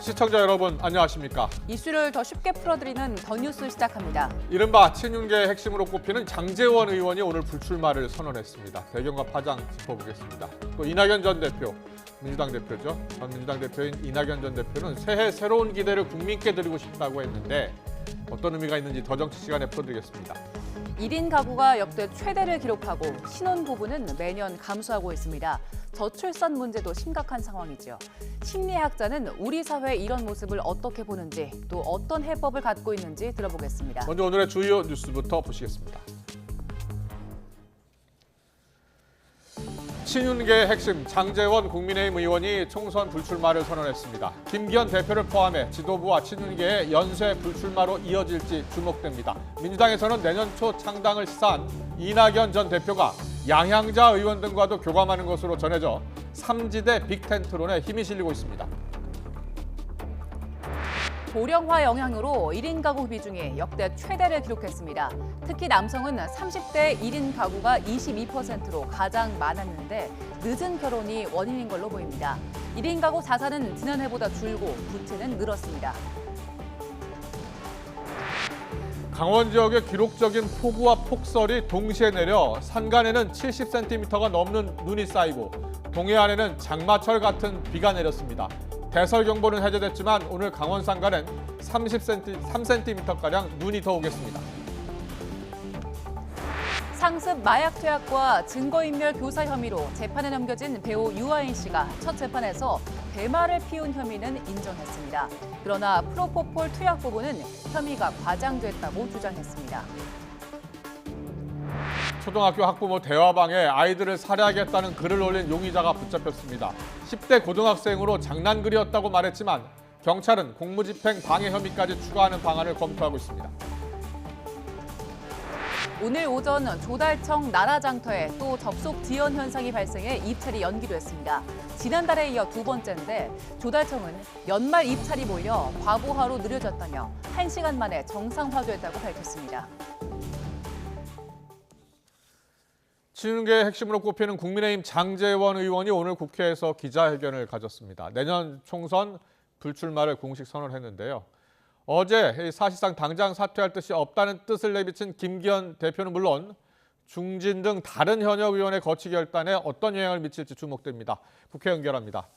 시청자 여러분 안녕하십니까? 이슈를 더 쉽게 풀어드리는 더 뉴스 시작합니다. 이른바 친윤계의 핵심으로 꼽히는 장제원 의원이 오늘 불출마를 선언했습니다. 배경과 파장 짚어보겠습니다. 또 이낙연 전 대표, 민주당 대표죠. 전 민주당 대표인 이낙연 전 대표는 새해 새로운 기대를 국민께 드리고 싶다고 했는데 어떤 의미가 있는지 더 정치 시간에 풀어드리겠습니다. 1인 가구가 역대 최대를 기록하고 신혼부부는 매년 감소하고 있습니다. 저출산 문제도 심각한 상황이죠. 심리학자는 우리 사회의 이런 모습을 어떻게 보는지 또 어떤 해법을 갖고 있는지 들어보겠습니다. 먼저 오늘의 주요 뉴스부터 보시겠습니다. 친윤계의 핵심 장제원 국민의힘 의원이 총선 불출마를 선언했습니다. 김기현 대표를 포함해 지도부와 친윤계의 연쇄 불출마로 이어질지 주목됩니다. 민주당에서는 내년 초 창당을 시사한 이낙연 전 대표가 양향자 의원 등과도 교감하는 것으로 전해져 삼지대 빅텐트론에 힘이 실리고 있습니다. 고령화 영향으로 1인 가구 비중이 역대 최대를 기록했습니다. 특히 남성은 30대 1인 가구가 22%로 가장 많았는데 늦은 결혼이 원인인 걸로 보입니다. 1인 가구 자산은 지난해보다 줄고 부채는 늘었습니다. 강원 지역의 기록적인 폭우와 폭설이 동시에 내려 산간에는 70cm가 넘는 눈이 쌓이고 동해안에는 장마철 같은 비가 내렸습니다. 대설경보는 해제됐지만 오늘 강원 산간엔 3cm가량 눈이 더 오겠습니다. 상습 마약 투약과 증거인멸 교사 혐의로 재판에 넘겨진 배우 유아인 씨가 첫 재판에서 대마를 피운 혐의는 인정했습니다. 그러나 프로포폴 투약 부분은 혐의가 과장됐다고 주장했습니다. 초등학교 학부모 대화방에 아이들을 살해하겠다는 글을 올린 용의자가 붙잡혔습니다. 10대 고등학생으로 장난글이었다고 말했지만 경찰은 공무집행 방해 혐의까지 추가하는 방안을 검토하고 있습니다. 오늘 오전 조달청 나라장터에 또 접속 지연 현상이 발생해 입찰이 연기됐습니다. 지난달에 이어 두 번째인데 조달청은 연말 입찰이 몰려 과부하로 느려졌다며 1시간 만에 정상화됐다고 밝혔습니다. 친윤계의 핵심으로 꼽히는 국민의힘 장제원 의원이 오늘 국회에서 기자회견을 가졌습니다. 내년 총선 불출마를 공식 선언했는데요. 어제 사실상 당장 사퇴할 뜻이 없다는 뜻을 내비친 김기현 대표는 물론 중진 등 다른 현역 의원의 거취 결단에 어떤 영향을 미칠지 주목됩니다. 국회 연결합니다.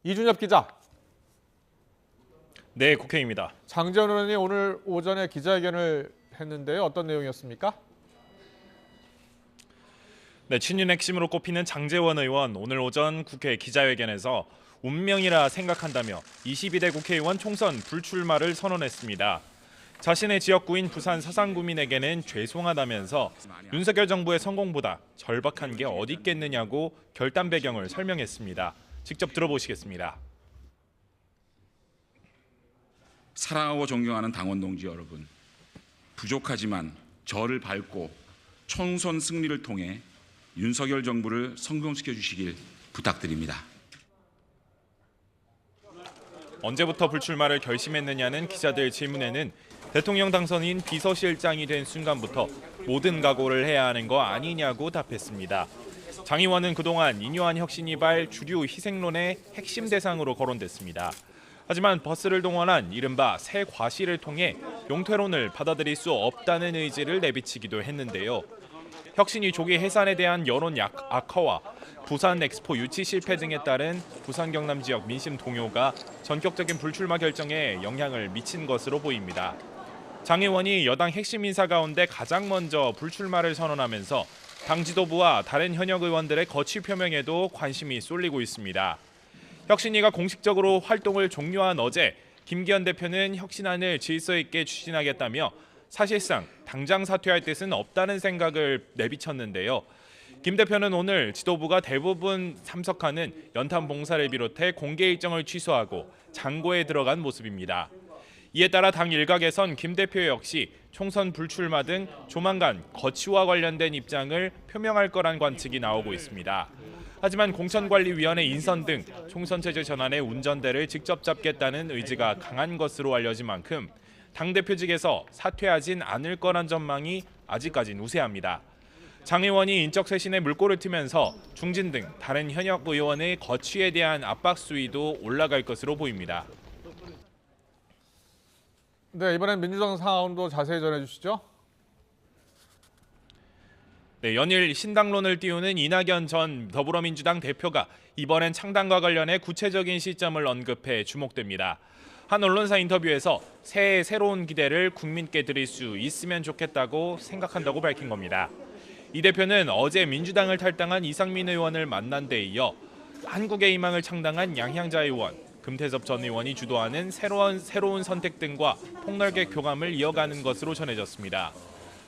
이준엽 기자. 네, 국회입니다. 장제원 의원이 오늘 오전에 기자회견을 했는데요. 어떤 내용이었습니까? 네, 친윤 핵심으로 꼽히는 장제원 의원 오늘 오전 국회 기자회견에서 운명이라 생각한다며 22대 국회의원 총선 불출마를 선언했습니다. 자신의 지역구인 부산 서산구민에게는 죄송하다면서 윤석열 정부의 성공보다 절박한 게 어디 있겠느냐고 결단 배경을 설명했습니다. 직접 들어보시겠습니다. 사랑하고 존경하는 당원 동지 여러분, 부족하지만 저를 밟고 총선 승리를 통해 윤석열 정부를 성공시켜 주시길 부탁드립니다. 언제부터 불출마를 결심했느냐는 기자들 질문에는 대통령 당선인 비서실장이 된 순간부터 모든 각오를 해야 하는 거 아니냐고 답했습니다. 장 의원은 그동안 인요한 혁신이발 주류 희생론의 핵심 대상으로 거론됐습니다. 하지만 버스를 동원한 이른바 새 과시를 통해 용퇴론을 받아들일 수 없다는 의지를 내비치기도 했는데요. 혁신이 조기 해산에 대한 여론 악화와 부산 엑스포 유치 실패 등에 따른 부산 경남 지역 민심 동요가 전격적인 불출마 결정에 영향을 미친 것으로 보입니다. 장 의원이 여당 핵심 인사 가운데 가장 먼저 불출마를 선언하면서 당 지도부와 다른 현역 의원들의 거취 표명에도 관심이 쏠리고 있습니다. 혁신위가 공식적으로 활동을 종료한 어제 김기현 대표는 혁신안을 질서 있게 추진하겠다며 사실상 당장 사퇴할 뜻은 없다는 생각을 내비쳤는데요. 김 대표는 오늘 지도부가 대부분 참석하는 연탄 봉사를 비롯해 공개 일정을 취소하고 장고에 들어간 모습입니다. 이에 따라 당 일각에선 김 대표 역시 총선 불출마 등 조만간 거취와 관련된 입장을 표명할 거란 관측이 나오고 있습니다. 하지만 공천관리위원회 인선 등 총선 체제 전환의 운전대를 직접 잡겠다는 의지가 강한 것으로 알려진 만큼 당대표 직에서 사퇴하진 않을 거란 전망이 아직까진 우세합니다. 장 의원이 인적 쇄신에 물꼬를 트면서 중진 등 다른 현역 의원의 거취에 대한 압박 수위도 올라갈 것으로 보입니다. 네, 이번엔 민주당 상황도 자세히 전해주시죠. 네, 연일 신당론을 띄우는 이낙연 전 더불어민주당 대표가 이번엔 창당과 관련해 구체적인 시점을 언급해 주목됩니다. 한 언론사 인터뷰에서 새해 새로운 기대를 국민께 드릴 수 있으면 좋겠다고 생각한다고 밝힌 겁니다. 이 대표는 어제 민주당을 탈당한 이상민 의원을 만난 데 이어 한국의 희망을 창당한 양향자 의원, 금태섭 전 의원이 주도하는 새로운 선택 등과 폭넓게 교감을 이어가는 것으로 전해졌습니다.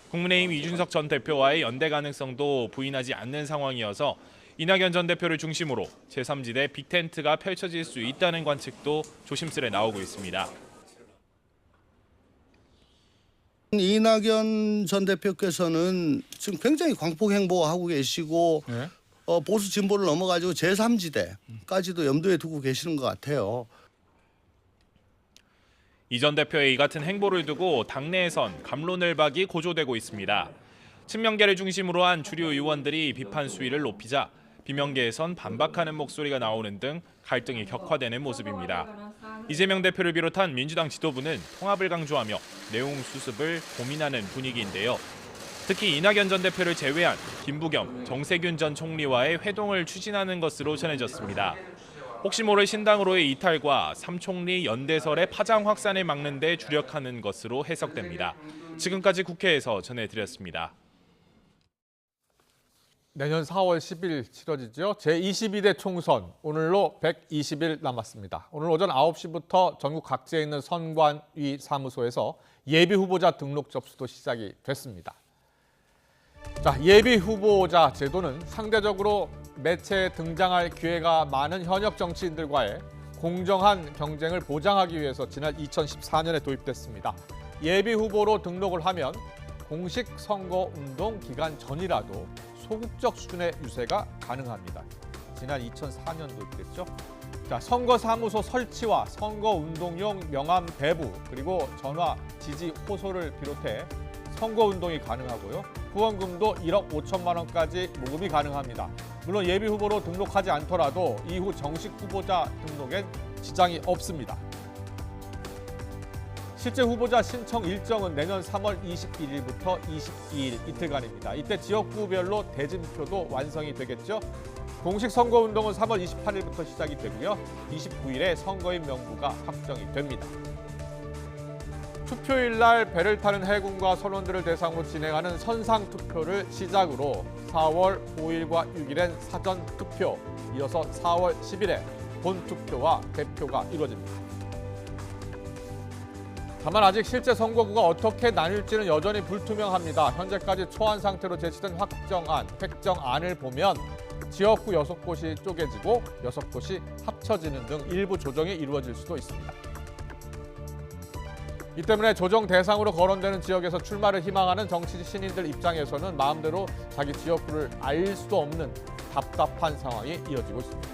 국민의힘 이준석 전 대표와의 연대 가능성도 부인하지 않는 상황이어서 이낙연 전 대표를 중심으로 제3지대 빅텐트가 펼쳐질 수 있다는 관측도 조심스레 나오고 있습니다. 이낙연 전 대표께서는 지금 굉장히 광폭 행보하고 계시고 네. 보수 진보를 넘어가지고 제3지대까지도 염두에 두고 계시는 것 같아요. 이 전 대표의 이 같은 행보를 두고 당내에선 갑론을박이 고조되고 있습니다. 친명계를 중심으로 한 주류 의원들이 비판 수위를 높이자 비명계에선 반박하는 목소리가 나오는 등 갈등이 격화되는 모습입니다. 이재명 대표를 비롯한 민주당 지도부는 통합을 강조하며 내용 수습을 고민하는 분위기인데요. 특히 이낙연 전 대표를 제외한 김부겸, 정세균 전 총리와의 회동을 추진하는 것으로 전해졌습니다. 혹시 모를 신당으로의 이탈과 삼 총리 연대설의 파장 확산을 막는 데 주력하는 것으로 해석됩니다. 지금까지 국회에서 전해드렸습니다. 내년 4월 10일 치러지죠. 제22대 총선, 오늘로 120일 남았습니다. 오늘 오전 9시부터 전국 각지에 있는 선관위 사무소에서 예비 후보자 등록 접수도 시작이 됐습니다. 자, 예비 후보자 제도는 상대적으로 매체에 등장할 기회가 많은 현역 정치인들과의 공정한 경쟁을 보장하기 위해서 지난 2014년에 도입됐습니다. 예비 후보로 등록을 하면 공식 선거 운동 기간 전이라도 소극적 수준의 유세가 가능합니다. 지난 2004년 도입됐죠. 자, 선거사무소 설치와 선거운동용 명함 배부, 그리고 전화, 지지, 호소를 비롯해 선거운동이 가능하고요. 후원금도 1억 5천만 원까지 모금이 가능합니다. 물론 예비 후보로 등록하지 않더라도 이후 정식 후보자 등록엔 지장이 없습니다. 실제 후보자 신청 일정은 내년 3월 21일부터 22일 이틀간입니다. 이때 지역구별로 대진표도 완성이 되겠죠. 공식 선거운동은 3월 28일부터 시작이 되고요. 29일에 선거인 명부가 확정이 됩니다. 투표일 날 배를 타는 해군과 선원들을 대상으로 진행하는 선상투표를 시작으로 4월 5일과 6일엔 사전투표, 이어서 4월 10일에 본투표와 개표가 이루어집니다. 다만 아직 실제 선거구가 어떻게 나뉠지는 여전히 불투명합니다. 현재까지 초안 상태로 제시된 획정안을 보면 지역구 6곳이 쪼개지고 6곳이 합쳐지는 등 일부 조정이 이루어질 수도 있습니다. 이 때문에 조정 대상으로 거론되는 지역에서 출마를 희망하는 정치 신인들 입장에서는 마음대로 자기 지역구를 알 수도 없는 답답한 상황이 이어지고 있습니다.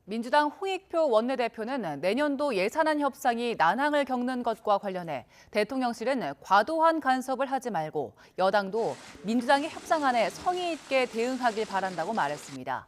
민주당 홍익표 원내대표는 내년도 예산안 협상이 난항을 겪는 것과 관련해 대통령실은 과도한 간섭을 하지 말고 여당도 민주당의 협상안에 성의 있게 대응하길 바란다고 말했습니다.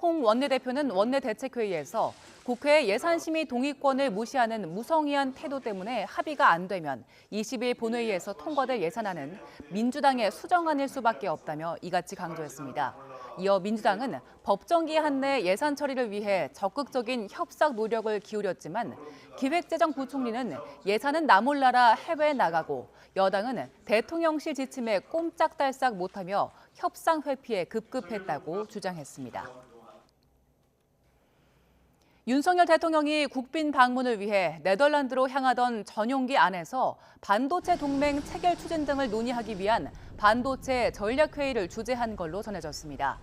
홍 원내대표는 원내대책회의에서 국회 예산심의 동의권을 무시하는 무성의한 태도 때문에 합의가 안 되면 20일 본회의에서 통과될 예산안은 민주당의 수정안일 수밖에 없다며 이같이 강조했습니다. 이어 민주당은 법정기 한내 예산 처리를 위해 적극적인 협상 노력을 기울였지만 기획재정부총리는 예산은 나 몰라라 해외에 나가고 여당은 대통령실 지침에 꼼짝달싹 못하며 협상 회피에 급급했다고 주장했습니다. 윤석열 대통령이 국빈 방문을 위해 네덜란드로 향하던 전용기 안에서 반도체 동맹 체결 추진 등을 논의하기 위한 반도체 전략회의를 주재한 걸로 전해졌습니다.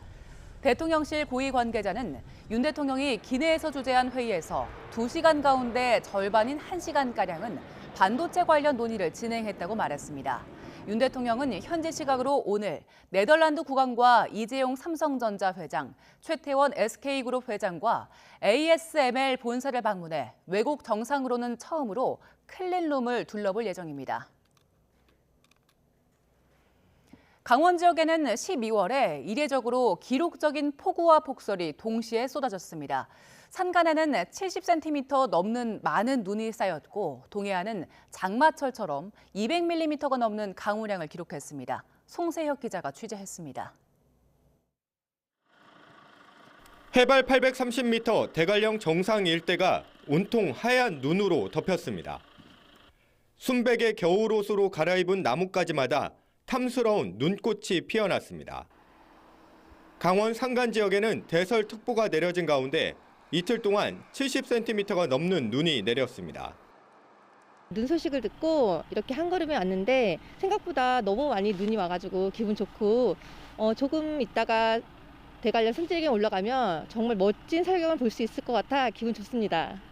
대통령실 고위 관계자는 윤 대통령이 기내에서 주재한 회의에서 2시간 가운데 절반인 1시간가량은 반도체 관련 논의를 진행했다고 말했습니다. 윤 대통령은 현지 시각으로 오늘 네덜란드 국왕과 이재용 삼성전자 회장, 최태원 SK그룹 회장과 ASML 본사를 방문해 외국 정상으로는 처음으로 클린룸을 둘러볼 예정입니다. 강원 지역에는 12월에 이례적으로 기록적인 폭우와 폭설이 동시에 쏟아졌습니다. 산간에는 70cm 넘는 많은 눈이 쌓였고 동해안은 장마철처럼 200mm가 넘는 강우량을 기록했습니다. 송세혁 기자가 취재했습니다. 해발 830m 대관령 정상 일대가 온통 하얀 눈으로 덮였습니다. 순백의 겨울옷으로 갈아입은 나뭇가지마다 탐스러운 눈꽃이 피어났습니다. 강원 산간 지역에는 대설특보가 내려진 가운데 이틀 동안 70cm가 넘는 눈이 내렸습니다. 눈 소식을 듣고 이렇게 한 걸음에 왔는데 생각보다 너무 많이 눈이 와가지고 기분 좋고 조금 있다가 대관령 산지에 올라가면 정말 멋진 설경을 볼 수 있을 것 같아 기분 좋습니다.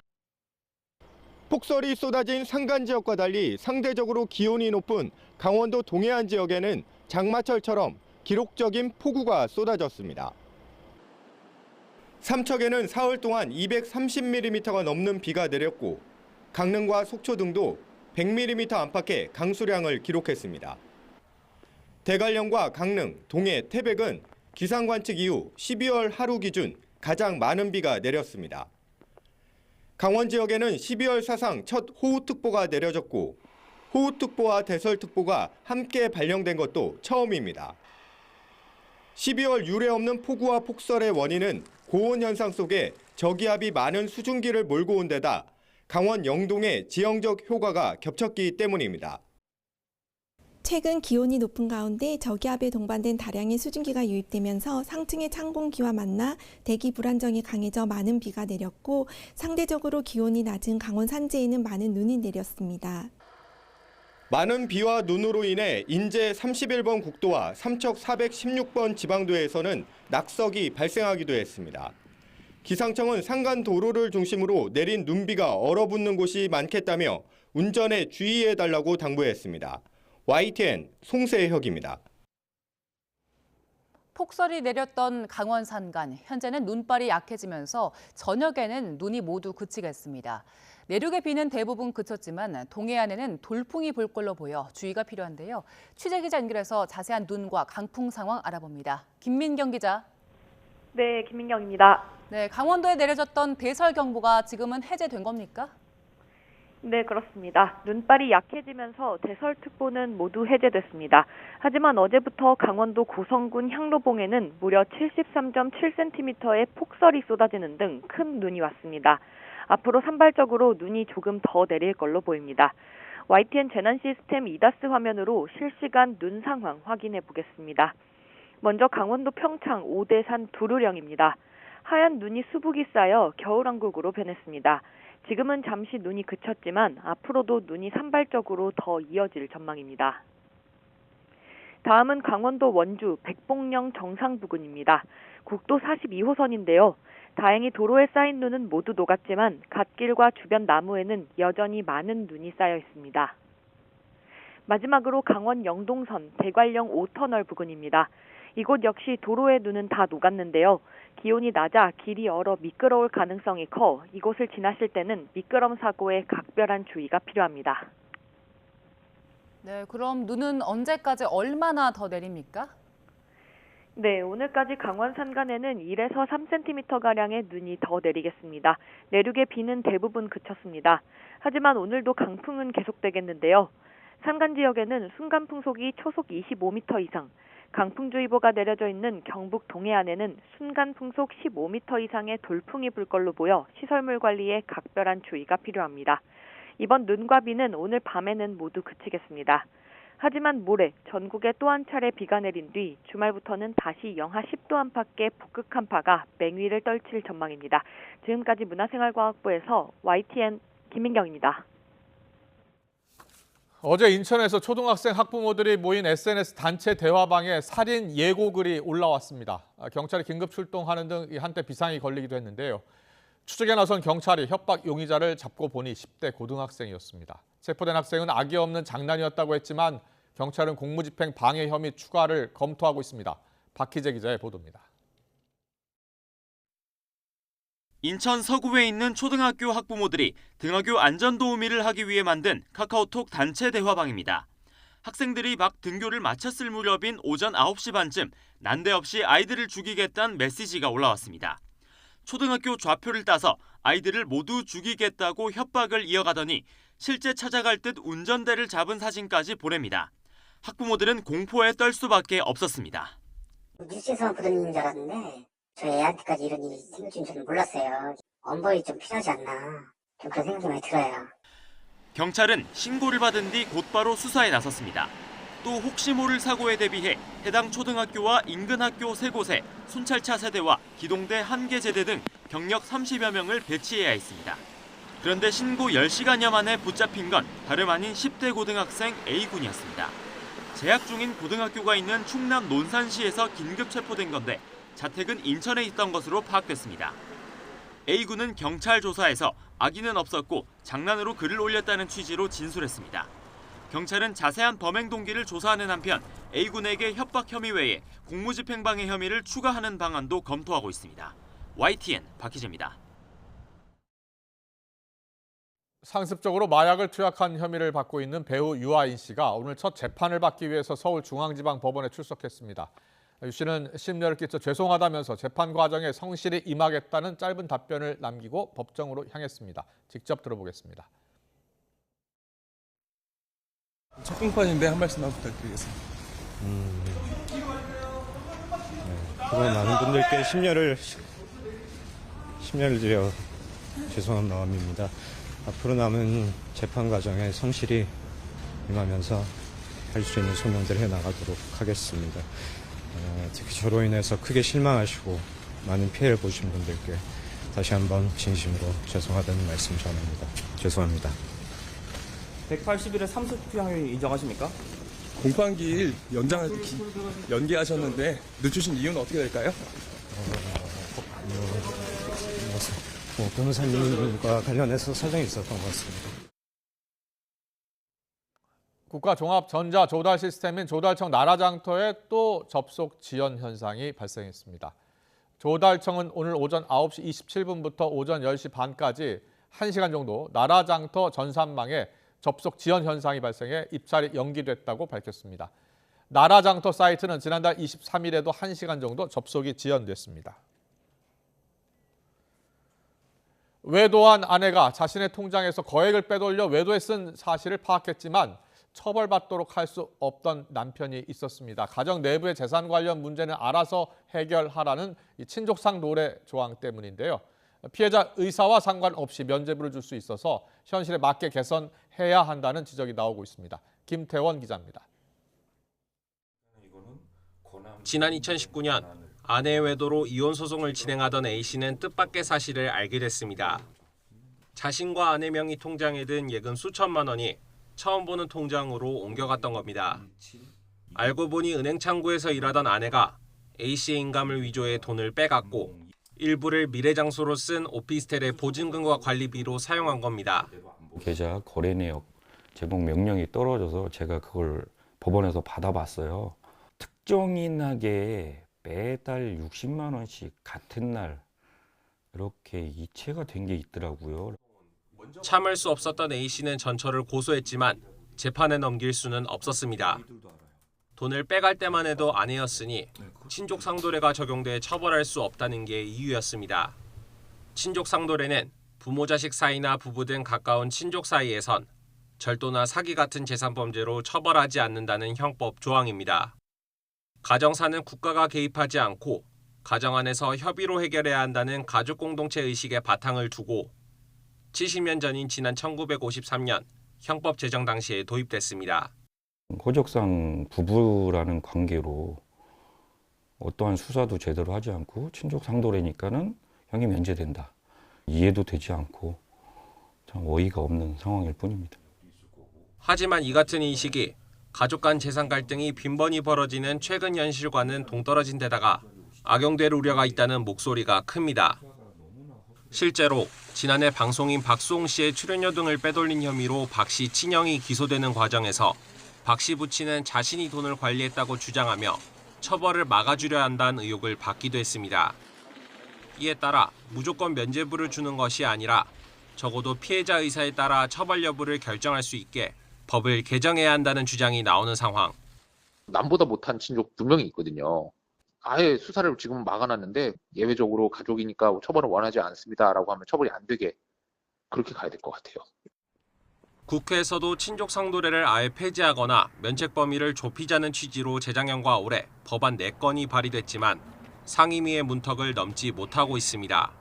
폭설이 쏟아진 산간 지역과 달리 상대적으로 기온이 높은 강원도 동해안 지역에는 장마철처럼 기록적인 폭우가 쏟아졌습니다. 삼척에는 사흘 동안 230mm가 넘는 비가 내렸고 강릉과 속초 등도 100mm 안팎의 강수량을 기록했습니다. 대관령과 강릉, 동해, 태백은 기상 관측 이후 12월 하루 기준 가장 많은 비가 내렸습니다. 강원 지역에는 12월 사상 첫 호우특보가 내려졌고 호우특보와 대설특보가 함께 발령된 것도 처음입니다. 12월 유례없는 폭우와 폭설의 원인은 고온 현상 속에 저기압이 많은 수증기를 몰고 온 데다 강원 영동의 지형적 효과가 겹쳤기 때문입니다. 최근 기온이 높은 가운데 저기압에 동반된 다량의 수증기가 유입되면서 상층의 찬 공기와 만나 대기 불안정이 강해져 많은 비가 내렸고 상대적으로 기온이 낮은 강원 산지에는 많은 눈이 내렸습니다. 많은 비와 눈으로 인해 인제 31번 국도와 삼척 416번 지방도에서는 낙석이 발생하기도 했습니다. 기상청은 산간 도로를 중심으로 내린 눈비가 얼어붙는 곳이 많겠다며 운전에 주의해달라고 당부했습니다. YTN 송세혁입니다. 폭설이 내렸던 강원 산간, 현재는 눈발이 약해지면서 저녁에는 눈이 모두 그치겠습니다. 내륙의 비는 대부분 그쳤지만 동해안에는 돌풍이 불 걸로 보여 주의가 필요한데요. 취재기자 연결해서 자세한 눈과 강풍 상황 알아봅니다. 김민경 기자. 네, 김민경입니다. 네, 강원도에 내려졌던 대설경보가 지금은 해제된 겁니까? 네, 그렇습니다. 눈발이 약해지면서 대설특보는 모두 해제됐습니다. 하지만 어제부터 강원도 고성군 향로봉에는 무려 73.7cm의 폭설이 쏟아지는 등 큰 눈이 왔습니다. 앞으로 산발적으로 눈이 조금 더 내릴 걸로 보입니다. YTN 재난 시스템 이다스 화면으로 실시간 눈 상황 확인해 보겠습니다. 먼저 강원도 평창 오대산 두루령입니다. 하얀 눈이 수북이 쌓여 겨울왕국으로 변했습니다. 지금은 잠시 눈이 그쳤지만 앞으로도 눈이 산발적으로 더 이어질 전망입니다. 다음은 강원도 원주 백봉령 정상 부근입니다. 국도 42호선인데요. 다행히 도로에 쌓인 눈은 모두 녹았지만 갓길과 주변 나무에는 여전히 많은 눈이 쌓여 있습니다. 마지막으로 강원 영동선 대관령 5터널 부근입니다. 이곳 역시 도로의 눈은 다 녹았는데요. 기온이 낮아 길이 얼어 미끄러울 가능성이 커 이곳을 지나실 때는 미끄럼 사고에 각별한 주의가 필요합니다. 네, 그럼 눈은 언제까지 얼마나 더 내립니까? 네, 오늘까지 강원 산간에는 1에서 3cm가량의 눈이 더 내리겠습니다. 내륙의 비는 대부분 그쳤습니다. 하지만 오늘도 강풍은 계속되겠는데요. 산간 지역에는 순간풍속이 초속 25m 이상, 강풍주의보가 내려져 있는 경북 동해안에는 순간풍속 15m 이상의 돌풍이 불 걸로 보여 시설물 관리에 각별한 주의가 필요합니다. 이번 눈과 비는 오늘 밤에는 모두 그치겠습니다. 하지만 모레 전국에 또 한 차례 비가 내린 뒤 주말부터는 다시 영하 10도 안팎의 북극 한파가 맹위를 떨칠 전망입니다. 지금까지 문화생활과학부에서 YTN 김민경입니다. 어제 인천에서 초등학생 학부모들이 모인 SNS 단체 대화방에 살인 예고글이 올라왔습니다. 경찰이 긴급 출동하는 등 한때 비상이 걸리기도 했는데요. 추적에 나선 경찰이 협박 용의자를 잡고 보니 10대 고등학생이었습니다. 체포된 학생은 악의 없는 장난이었다고 했지만 경찰은 공무집행 방해 혐의 추가를 검토하고 있습니다. 박희재 기자의 보도입니다. 인천 서구에 있는 초등학교 학부모들이 등하교 안전도우미를 하기 위해 만든 카카오톡 단체 대화방입니다. 학생들이 막 등교를 마쳤을 무렵인 오전 9시 반쯤 난데없이 아이들을 죽이겠다는 메시지가 올라왔습니다. 초등학교 좌표를 따서 아이들을 모두 죽이겠다고 협박을 이어가더니 실제 찾아갈 듯 운전대를 잡은 사진까지 보냅니다. 학부모들은 공포에 떨 수밖에 없었습니다. 뉴스에서만 보던 일인 줄 알았는데 저희 애한테까지 이런 일이 생길 줄은 저는 몰랐어요. 엄벌이 좀 필요하지 않나 좀 그런 생각이 많이 들어요. 경찰은 신고를 받은 뒤 곧바로 수사에 나섰습니다. 또 혹시 모를 사고에 대비해 해당 초등학교와 인근 학교 3곳에 순찰차 세대와 기동대 1개 제대 등 경력 30여 명을 배치해야 했습니다. 그런데 신고 10시간여 만에 붙잡힌 건 다름 아닌 10대 고등학생 A군이었습니다. 재학 중인 고등학교가 있는 충남 논산시에서 긴급 체포된 건데 자택은 인천에 있던 것으로 파악됐습니다. A군은 경찰 조사에서 악의는 없었고 장난으로 글을 올렸다는 취지로 진술했습니다. 경찰은 자세한 범행 동기를 조사하는 한편 A군에게 협박 혐의 외에 공무집행방해 혐의를 추가하는 방안도 검토하고 있습니다. YTN 박희재입니다. 상습적으로 마약을 투약한 혐의를 받고 있는 배우 유아인 씨가 오늘 첫 재판을 받기 위해서 서울중앙지방법원에 출석했습니다. 유 씨는 심려를 끼쳐 죄송하다면서 재판 과정에 성실히 임하겠다는 짧은 답변을 남기고 법정으로 향했습니다. 직접 들어보겠습니다. 첫 공판인데 한 말씀만 부탁드리겠습니다. 그동안 많은 분들께 심려를 드려 죄송한 마음입니다. 앞으로 남은 재판 과정에 성실히 임하면서 할 수 있는 소명들 해나가도록 하겠습니다. 특히 저로 인해서 크게 실망하시고 많은 피해를 보신 분들께 다시 한번 진심으로 죄송하다는 말씀 전합니다. 죄송합니다. 180일의 삼수표형을 인정하십니까? 공판기일 연기하셨는데 늦추신 이유는 어떻게 될까요? 변호사님과 관련해서 사정이 있었던 것 같습니다. 국가종합전자조달시스템인 조달청 나라장터에 또 접속 지연 현상이 발생했습니다. 조달청은 오늘 오전 9시 27분부터 오전 10시 반까지 1시간 정도 나라장터 전산망에 접속 지연 현상이 발생해 입찰이 연기됐다고 밝혔습니다. 나라장터 사이트는 지난달 23일에도 1시간 정도 접속이 지연됐습니다. 외도한 아내가 자신의 통장에서 거액을 빼돌려 외도에 쓴 사실을 파악했지만 처벌받도록 할 수 없던 남편이 있었습니다. 가정 내부의 재산 관련 문제는 알아서 해결하라는 친족상 노래 조항 때문인데요. 피해자 의사와 상관없이 면죄부를 줄 수 있어서 현실에 맞게 개선해야 한다는 지적이 나오고 있습니다. 김태원 기자입니다. 지난 2019년 아내의 외도로 이혼 소송을 진행하던 A씨는 뜻밖의 사실을 알게 됐습니다. 자신과 아내 명의 통장에 든 예금 수천만 원이 처음 보는 통장으로 옮겨갔던 겁니다. 알고 보니 은행 창구에서 일하던 아내가 A씨의 인감을 위조해 돈을 빼갔고 일부를 미래 장소로 쓴 오피스텔의 보증금과 관리비로 사용한 겁니다. 계좌 거래 내역 제목 명령이 떨어져서 제가 그걸 법원에서 받아봤어요. 특정인에게 매달 60만 원씩 같은 날 이렇게 이체가 된 게 있더라고요. 참을 수 없었던 A씨는 전처를 고소했지만 재판에 넘길 수는 없었습니다. 돈을 빼갈 때만 해도 아내였으니 친족 상도례가 적용돼 처벌할 수 없다는 게 이유였습니다. 친족 상도례는 부모 자식 사이나 부부 등 가까운 친족 사이에선 절도나 사기 같은 재산범죄로 처벌하지 않는다는 형법 조항입니다. 가정사는 국가가 개입하지 않고 가정 안에서 협의로 해결해야 한다는 가족 공동체 의식의 바탕을 두고 70년 전인 지난 1953년 형법 제정 당시에 도입됐습니다. 호적상 부부라는 관계로 어떠한 수사도 제대로 하지 않고 친족 상도례니까는 형이 면제된다. 이해도 되지 않고 참 어이가 없는 상황일 뿐입니다. 하지만 이 같은 인식이 가족 간 재산 갈등이 빈번히 벌어지는 최근 현실과는 동떨어진 데다가 악용될 우려가 있다는 목소리가 큽니다. 실제로 지난해 방송인 박수홍 씨의 출연료 등을 빼돌린 혐의로 박 씨 친형이 기소되는 과정에서 박 씨 부친은 자신이 돈을 관리했다고 주장하며 처벌을 막아주려 한다는 의혹을 받기도 했습니다. 이에 따라 무조건 면죄부를 주는 것이 아니라 적어도 피해자 의사에 따라 처벌 여부를 결정할 수 있게 법을 개정해야 한다는 주장이 나오는 상황. 남보다 못한 친족 2명이 있거든요. 아예 수사를 지금 막아놨는데 예외적으로 가족이니까 처벌을 원하지 않습니다라고 하면 처벌이 안 되게 그렇게 가야 될 것 같아요. 국회에서도 친족 상도례를 아예 폐지하거나 면책 범위를 좁히자는 취지로 재작년과 올해 법안 4건이 발의됐지만 상임위의 문턱을 넘지 못하고 있습니다.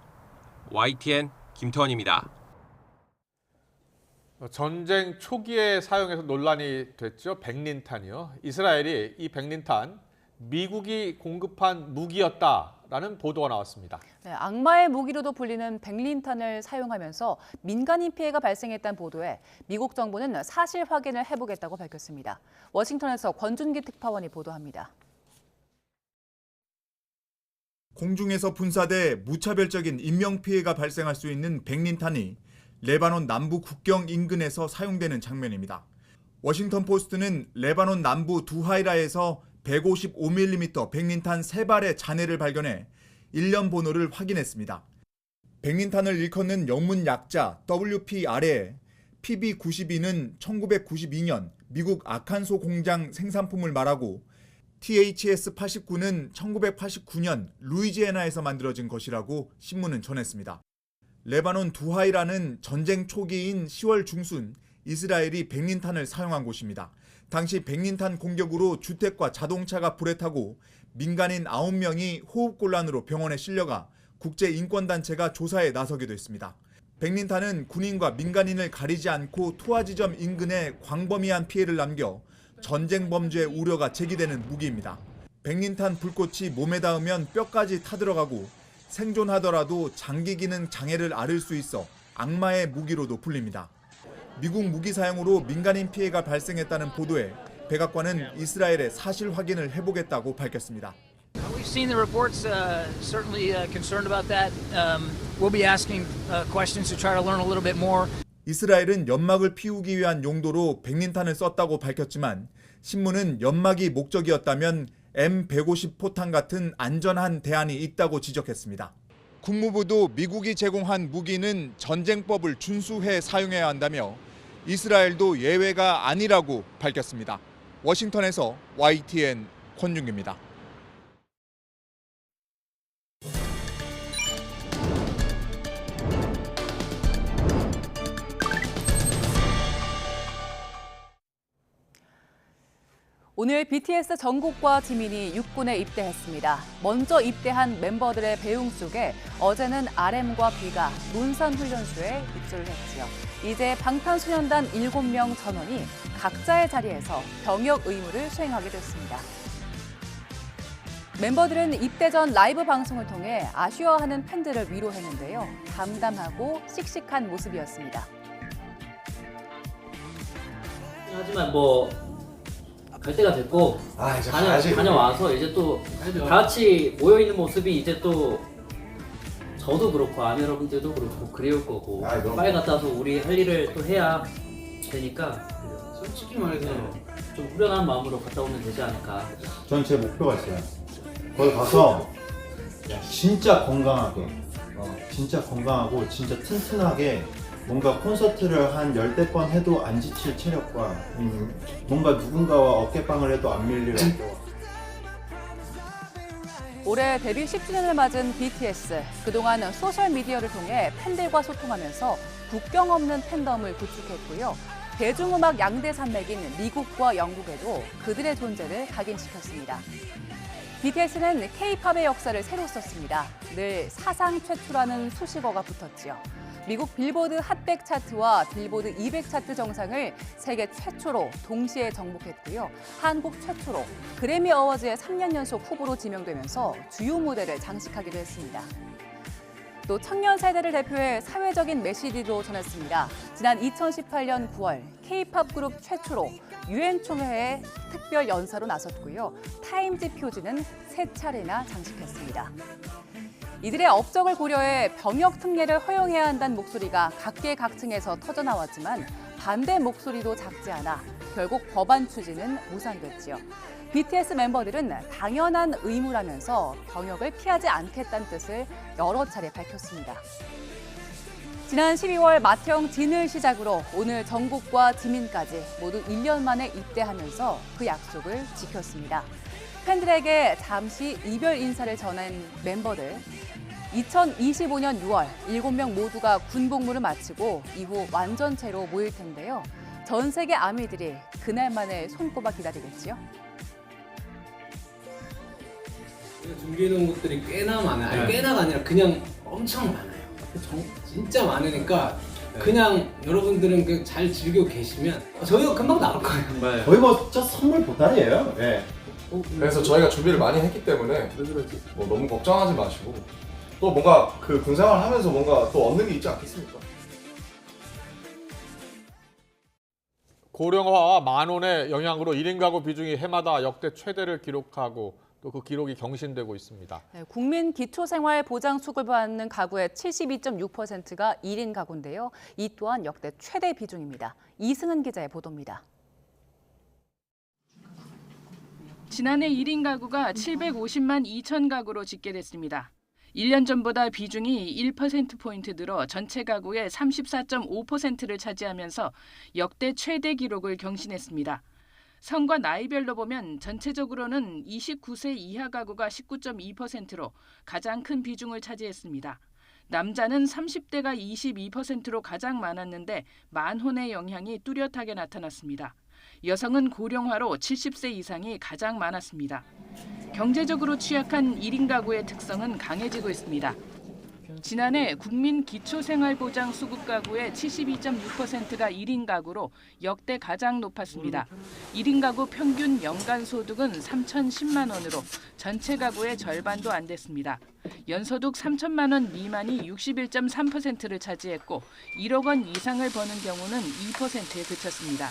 YTN 김태원입니다. 전쟁 초기에 사용해서 논란이 됐죠. 백린탄이요. 이스라엘이 이 백린탄 미국이 공급한 무기였다라는 보도가 나왔습니다. 네, 악마의 무기로도 불리는 백린탄을 사용하면서 민간인 피해가 발생했다는 보도에 미국 정부는 사실 확인을 해보겠다고 밝혔습니다. 워싱턴에서 권준기 특파원이 보도합니다. 공중에서 분사돼 무차별적인 인명피해가 발생할 수 있는 백린탄이 레바논 남부 국경 인근에서 사용되는 장면입니다. 워싱턴 포스트는 레바논 남부 두하이라에서 155mm 백린탄 3발의 잔해를 발견해 일련 번호를 확인했습니다. 백린탄을 일컫는 영문 약자 WP 아래에 PB-92는 1992년 미국 아칸소 공장 생산품을 말하고 THS-89는 1989년 루이지애나에서 만들어진 것이라고 신문은 전했습니다. 레바논 두하이라는 전쟁 초기인 10월 중순 이스라엘이 백린탄을 사용한 곳입니다. 당시 백린탄 공격으로 주택과 자동차가 불에 타고 민간인 9명이 호흡곤란으로 병원에 실려가 국제인권단체가 조사에 나서기도 했습니다. 백린탄은 군인과 민간인을 가리지 않고 투하지점 인근에 광범위한 피해를 남겨 전쟁 범죄의 우려가 제기되는 무기입니다. 백린탄 불꽃이 몸에 닿으면 뼈까지 타들어가고 생존하더라도 장기 기능 장애를 앓을 수 있어 악마의 무기로도 불립니다. 미국 무기 사용으로 민간인 피해가 발생했다는 보도에 백악관은 이스라엘의 사실 확인을 해보겠다고 밝혔습니다. We've seen the reports, certainly concerned about that. We'll be asking questions to try to learn a little bit more. 이스라엘은 연막을 피우기 위한 용도로 백린탄을 썼다고 밝혔지만 신문은 연막이 목적이었다면 M150 포탄 같은 안전한 대안이 있다고 지적했습니다. 국무부도 미국이 제공한 무기는 전쟁법을 준수해 사용해야 한다며 이스라엘도 예외가 아니라고 밝혔습니다. 워싱턴에서 YTN 권준기입니다. 오늘 BTS 정국과 지민이 육군에 입대했습니다. 먼저 입대한 멤버들의 배웅 속에 어제는 RM과 B가 논산훈련소에 입소를 했지요. 이제 방탄소년단 7명 전원이 각자의 자리에서 병역 의무를 수행하게 됐습니다. 멤버들은 입대 전 라이브 방송을 통해 아쉬워하는 팬들을 위로했는데요. 담담하고 씩씩한 모습이었습니다. 하지만 갈 때가 됐고 이제 다녀와서 이제 또 다 같이 모여 있는 모습이 이제 또 저도 그렇고 아미 여러분들도 그렇고 그리울 거고 빨리 갔다 와서 우리 할 일을 또 해야 되니까 솔직히 말해서 좀 후련한 마음으로 갔다 오면 되지 않을까. 전 제 목표가 있어요. 거기 가서 진짜 건강하게 진짜 건강하고 진짜 튼튼하게 뭔가 콘서트를 한 10번 해도 안 지칠 체력과 뭔가 누군가와 어깨빵을 해도 안 밀리고. 올해 데뷔 10주년을 맞은 BTS. 그동안 소셜미디어를 통해 팬들과 소통하면서 국경 없는 팬덤을 구축했고요. 대중음악 양대 산맥인 미국과 영국에도 그들의 존재를 각인시켰습니다. BTS는 K-팝의 역사를 새로 썼습니다. 늘 사상 최초라는 수식어가 붙었지요. 미국 빌보드 핫100 차트와 빌보드 200 차트 정상을 세계 최초로 동시에 정복했고요. 한국 최초로 그래미 어워즈의 3년 연속 후보로 지명되면서 주요 무대를 장식하기도 했습니다. 또 청년 세대를 대표해 사회적인 메시지도 전했습니다. 지난 2018년 9월 K-팝 그룹 최초로 UN 총회에 특별 연사로 나섰고요. 타임지 표지는 3차례나 장식했습니다. 이들의 업적을 고려해 병역 특례를 허용해야 한다는 목소리가 각계각층에서 터져나왔지만 반대 목소리도 작지 않아 결국 법안 추진은 무산됐지요. BTS 멤버들은 당연한 의무라면서 병역을 피하지 않겠다는 뜻을 여러 차례 밝혔습니다. 지난 12월 맏형 진을 시작으로 오늘 정국과 지민까지 모두 1년 만에 입대하면서 그 약속을 지켰습니다. 팬들에게 잠시 이별 인사를 전한 멤버들. 2025년 6월 7명 모두가 군복무를 마치고 이후 완전체로 모일 텐데요. 전 세계 아미들이 그날만을 손꼽아 기다리겠지요. 준비해놓은 것들이 꽤나 많아요. 아니, 꽤나가 아니라 그냥 엄청 많아요. 진짜 많으니까 그냥 여러분들은 잘 즐기고 계시면 저희가 금방 나올 거예요. 거의 뭐 진짜 선물 보따리예요. 네. 그래서 저희가 준비를 많이 했기 때문에 뭐 너무 걱정하지 마시고 또 뭔가 그 군생활 하면서 뭔가 또 얻는 게 있지 않겠습니까? 고령화와 만원의 영향으로 1인 가구 비중이 해마다 역대 최대를 기록하고 또 그 기록이 경신되고 있습니다. 네, 국민 기초생활보장수급을 받는 가구의 72.6%가 1인 가구인데요. 이 또한 역대 최대 비중입니다. 이승은 기자의 보도입니다. 지난해 1인 가구가 750만 2천 가구로 집계됐습니다. 1년 전보다 비중이 1%포인트 늘어 전체 가구의 34.5%를 차지하면서 역대 최대 기록을 경신했습니다. 성과 나이별로 보면 전체적으로는 29세 이하 가구가 19.2%로 가장 큰 비중을 차지했습니다. 남자는 30대가 22%로 가장 많았는데 만혼의 영향이 뚜렷하게 나타났습니다. 여성은 고령화로 70세 이상이 가장 많았습니다. 경제적으로 취약한 1인 가구의 특성은 강해지고 있습니다. 지난해 국민 기초생활보장 수급 가구의 72.6%가 1인 가구로 역대 가장 높았습니다. 1인 가구 평균 연간 소득은 3,010만 원으로 전체 가구의 절반도 안 됐습니다. 연소득 3천만 원 미만이 61.3%를 차지했고 1억 원 이상을 버는 경우는 2%에 그쳤습니다.